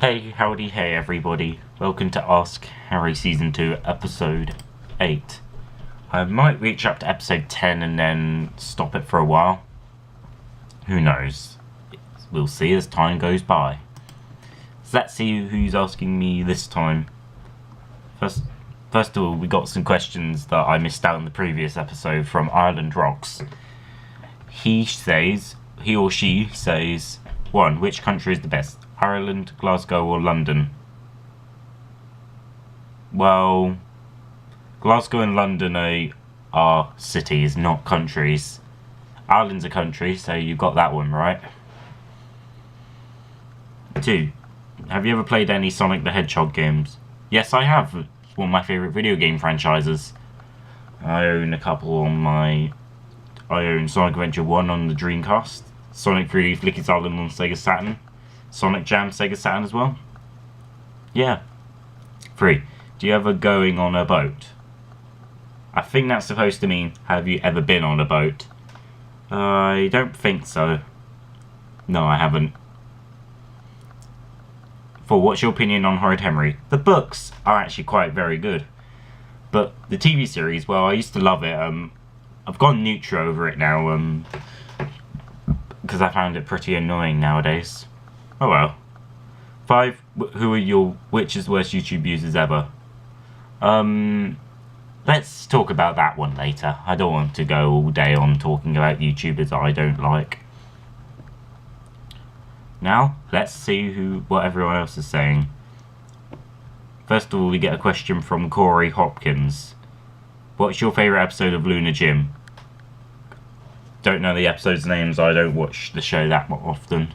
Hey, howdy, hey everybody. Welcome to Ask Harry Season 2, Episode 8. I might reach up to Episode 10 and then stop it for a while. Who knows? We'll see as time goes by. So let's see who's asking me this time. First of all, we got some questions that I missed out in the previous episode from Ireland Rocks. He or she says, 1. Which country is the best? Ireland, Glasgow or London? Well, Glasgow and London are cities, not countries. Ireland's a country, so you got that one right. 2. Have you ever played any Sonic the Hedgehog games? Yes, I have. It's one of my favourite video game franchises. I own a couple I own Sonic Adventure 1 on the Dreamcast, Sonic 3D Flicky's Island on Sega Saturn, Sonic Jam Sega Saturn as well. Yeah. 3. Do you ever going on a boat? I think that's supposed to mean, have you ever been on a boat? I don't think so. No, I haven't. 4. What's your opinion on Horrid Henry? The books are actually quite very good. But the TV series, well, I used to love it. I've gone neutral over it now, because I found it pretty annoying nowadays. Oh well. 5. Who are your which is the worst YouTube users ever? Let's talk about that one later. I don't want to go all day on talking about YouTubers I don't like. Now, let's see what everyone else is saying. First of all, we get a question from Corey Hopkins. What's your favourite episode of Lunar Gym? Don't know the episodes' names, I don't watch the show that often.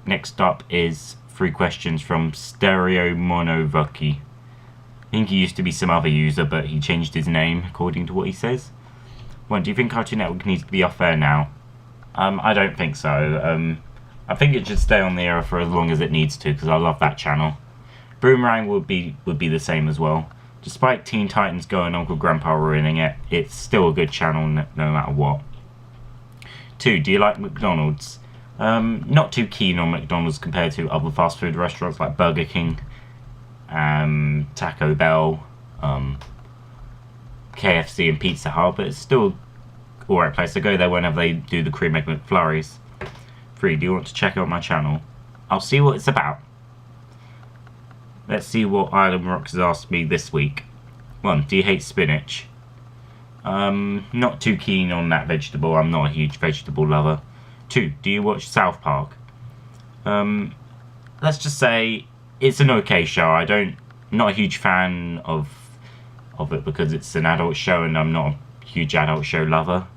Next up is 3 questions from Stereo Monovuki. I think he used to be some other user, but he changed his name according to what he says. 1. Do you think Cartoon Network needs to be off air now? I don't think so. I think it should stay on the air for as long as it needs to, because I love that channel. Boomerang would be the same as well. Despite Teen Titans Go and Uncle Grandpa ruining it, it's still a good channel no matter what. 2. Do you like McDonald's? Not too keen on McDonald's compared to other fast food restaurants like Burger King, Taco Bell, KFC and Pizza Hut, but it's still alright place to go there whenever they do the Cream Egg McFlurries. 3. Do you want to check out my channel? I'll see what it's about. Let's see what Ireland Rocks has asked me this week. 1. Do you hate spinach? Not too keen on that vegetable. I'm not a huge vegetable lover. 2. Do you watch South Park? Let's just say it's an okay show. Not a huge fan of it because it's an adult show and I'm not a huge adult show lover.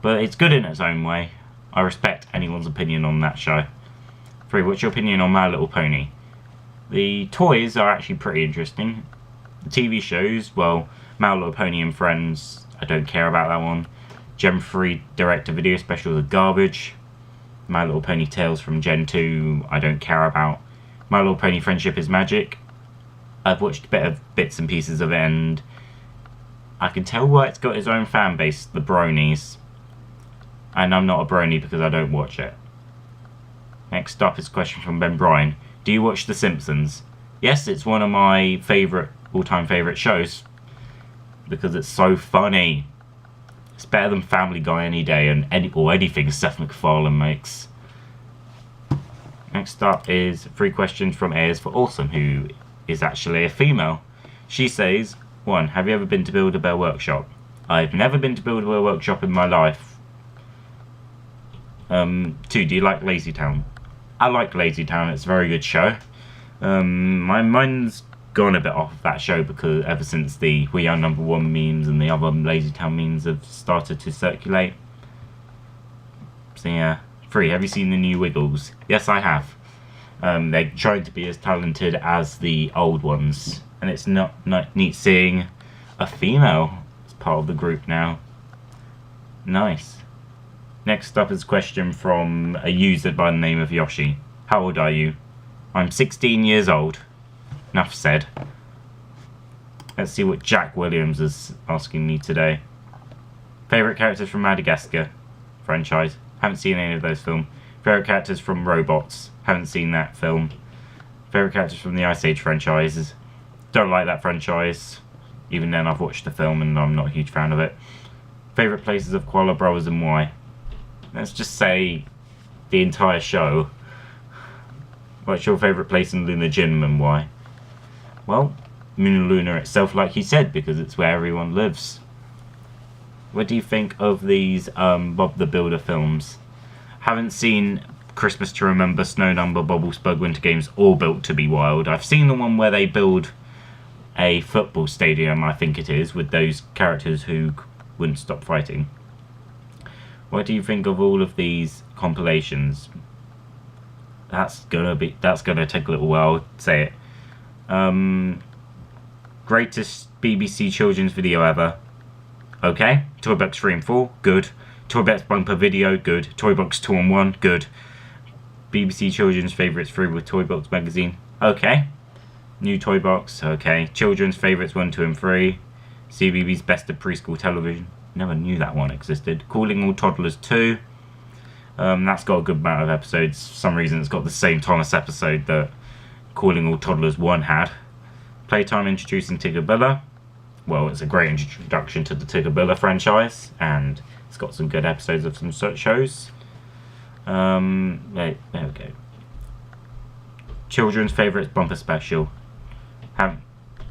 But it's good in its own way. I respect anyone's opinion on that show. 3. What's your opinion on My Little Pony? The toys are actually pretty interesting. The TV shows, well, My Little Pony and Friends, I don't care about that one. Gen 3 direct-to-video specials are garbage. My Little Pony Tales from Gen 2, I don't care about. My Little Pony Friendship is Magic. I've watched a bit of bits and pieces of it and I can tell why it's got its own fan base, the bronies. And I'm not a brony because I don't watch it. Next up is a question from Ben Bryan. Do you watch The Simpsons? Yes, it's one of my all-time favourite shows. Because it's so funny. It's better than Family Guy any day or anything Seth MacFarlane makes. Next up is 3 questions from Ayers for Awesome, who is actually a female. She says, 1. Have you ever been to Build-A-Bear Workshop? I've never been to Build-A-Bear Workshop in my life. 2. Do you like Lazy Town? I like Lazy Town, it's a very good show. My mind's gone a bit off that show because ever since the We Are Number One memes and the other Lazy Town memes have started to circulate. So yeah. 3. Have you seen the new Wiggles? Yes, I have. They're trying to be as talented as the old ones. And it's not neat seeing a female as part of the group now. Nice. Next up is a question from a user by the name of Yoshi. How old are you? I'm 16 years old. Enough said. Let's see what Jack Williams is asking me today. Favourite characters from Madagascar franchise? Haven't seen any of those films. Favourite characters from Robots. Haven't seen that film. Favourite characters from the Ice Age franchises. Don't like that franchise. Even then, I've watched the film and I'm not a huge fan of it. Favourite places of Koala Brothers and why? Let's just say the entire show. What's your favourite place in Lunar Gym and why? Well, Luna itself, like he said, because it's where everyone lives. What do you think of these Bob the Builder films? Haven't seen Christmas to Remember, Snow Number, Bobblesbug Winter Games, or Built to be Wild. I've seen the one where they build a football stadium, I think it is, with those characters who wouldn't stop fighting. What do you think of all of these compilations? That's gonna take a little while to say it. Greatest BBC children's video ever. Okay. Toy Box 3 and 4, good. Toy Box Bumper Video, good. Toy Box 2 and 1, good. BBC Children's Favourites 3 with Toy Box Magazine, okay. New Toy Box, okay. Children's Favourites 1, 2 and 3. CBeebies Best of Preschool Television. Never knew that one existed. Calling All Toddlers 2. That's got a good amount of episodes. For some reason it's got the same Thomas episode that Calling All Toddlers 1 had. Playtime introducing Tiggabilla. Well, it's a great introduction to the Tiggabilla franchise, and it's got some good episodes of some such shows. There we go. Children's Favourites Bumper Special.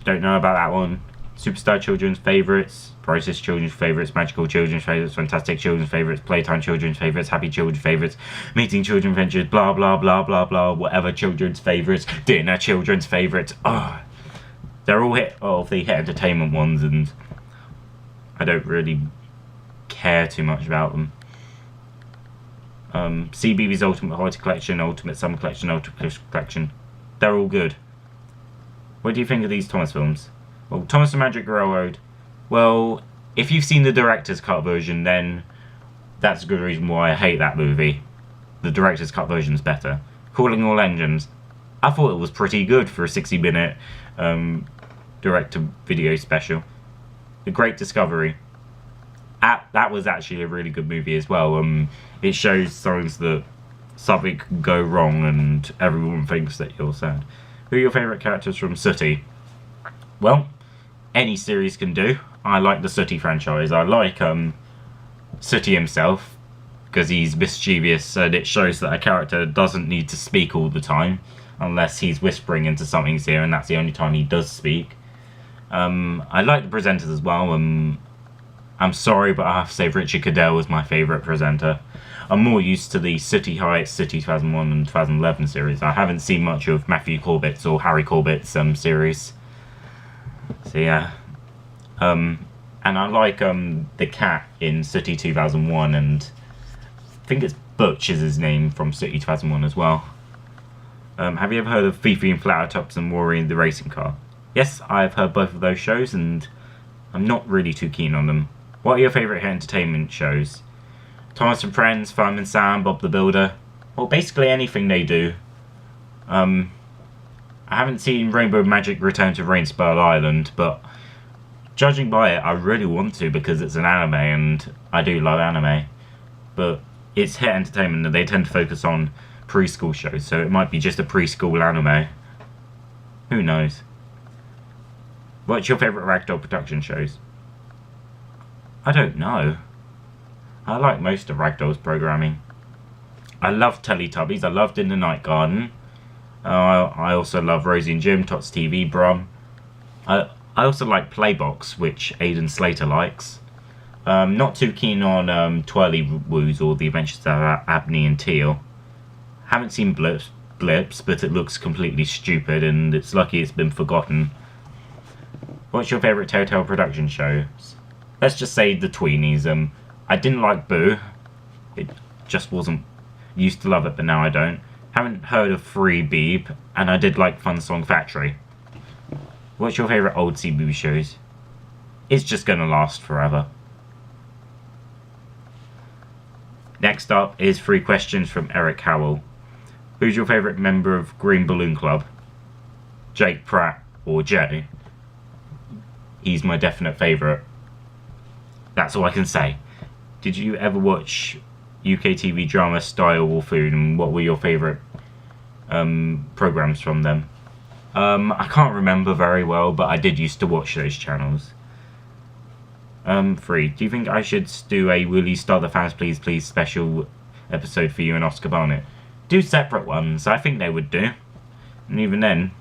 Don't know about that one. Superstar Children's Favourites, Brightest Children's Favourites, Magical Children's Favourites, Fantastic Children's Favourites, Playtime Children's Favourites, Happy Children's Favourites, Meeting Children's Adventures, blah blah blah blah blah, whatever Children's Favourites, Dinner Children's Favourites. Oh, they're all the hit entertainment ones, and I don't really care too much about them. CBeebies Ultimate Holiday Collection, Ultimate Summer Collection, Ultimate Christmas Collection. They're all good. What do you think of these Thomas films? Well, Thomas the Magic Railroad. Well, if you've seen the director's cut version, then that's a good reason why I hate that movie. The director's cut version is better. Calling All Engines. I thought it was pretty good for a 60-minute direct-to-video special. The Great Discovery. That was actually a really good movie as well. It shows signs that something can go wrong and everyone thinks that you're sad. Who are your favourite characters from Sooty? Well, any series can do. I like the Sooty franchise. I like Sooty himself because he's mischievous and it shows that a character doesn't need to speak all the time unless he's whispering into something's ear, and that's the only time he does speak. I like the presenters as well. I'm sorry, but I have to say Richard Cadell was my favourite presenter. I'm more used to the Sooty Heights, Sooty 2001 and 2011 series. I haven't seen much of Matthew Corbett's or Harry Corbett's series. So yeah. And I like the cat in Sooty 2001, and I think it's Butch is his name from Sooty 2001 as well. Have you ever heard of Fifi and Flowertops and Rory and the Racing Car? Yes, I've heard both of those shows, and I'm not really too keen on them. What are your favourite entertainment shows? Thomas and Friends, Fireman Sam, Bob the Builder. Well, basically anything they do. I haven't seen Rainbow Magic Return to Rainspell Island, but judging by it, I really want to because it's an anime, and I do love anime. But it's hit entertainment, and they tend to focus on preschool shows, so it might be just a preschool anime. Who knows? What's your favourite Ragdoll production shows? I don't know. I like most of Ragdoll's programming. I love Teletubbies. I loved In the Night Garden. I also love Rosie and Jim, Tots TV, Brum. I also like Playbox, which Aidan Slater likes. Not too keen on Twirly Woos or The Adventures of Abney and Teal. Haven't seen Blips, but it looks completely stupid, and it's lucky it's been forgotten. What's your favourite Telltale production shows? Let's just say the Tweenies. I didn't like Boo. It just wasn't. Used to love it, but now I don't. Haven't heard of Free Beep, and I did like Fun Song Factory. What's your favourite old CBeebies shows? It's just gonna last forever. Next up is 3 questions from Eric Howell. Who's your favourite member of Green Balloon Club? Jake Pratt or Jay? He's my definite favourite. That's all I can say. Did you ever watch UK TV drama style or food, and what were your favourite programmes from them? I can't remember very well, but I did used to watch those channels. 3. Do you think I should do a Will You Start the Fans Please Please special episode for you and Oscar Barnett? Do separate ones, I think they would do. And even then,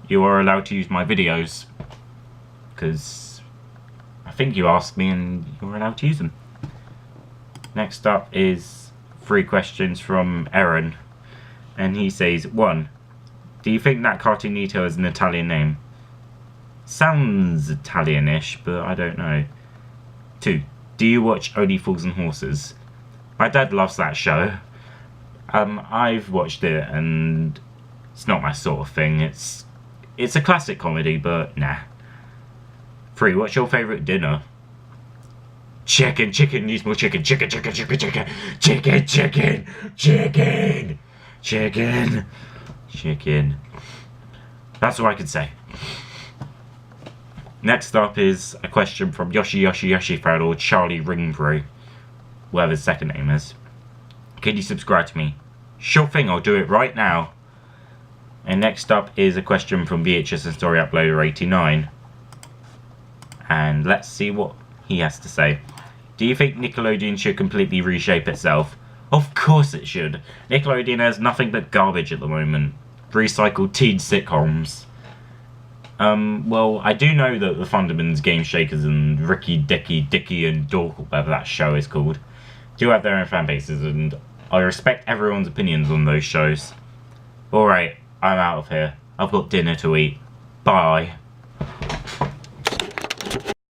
you are allowed to use my videos. Because I think you asked me and you're allowed to use them. Next up is 3 questions from Aaron. And he says, 1. Do you think that Cartoonito is an Italian name? Sounds Italianish, but I don't know. 2. Do you watch Only Fools and Horses? My dad loves that show. I've watched it and it's not my sort of thing. It's a classic comedy, but nah. 3. What's your favourite dinner? Chicken, needs more chicken, chicken. That's all I can say. Next up is a question from Yoshi fan, or Charlie Ringbrew, whatever his second name is. Can you subscribe to me? Sure thing, I'll do it right now. And next up is a question from VHS and Story Uploader 89. And let's see what he has to say. Do you think Nickelodeon should completely reshape itself? Of course it should. Nickelodeon has nothing but garbage at the moment. Recycled teen sitcoms. Well, I do know that the Thundermans, Game Shakers, and Ricky, Dicky, and Dork, whatever that show is called, do have their own fan bases, and I respect everyone's opinions on those shows. Alright, I'm out of here. I've got dinner to eat. Bye.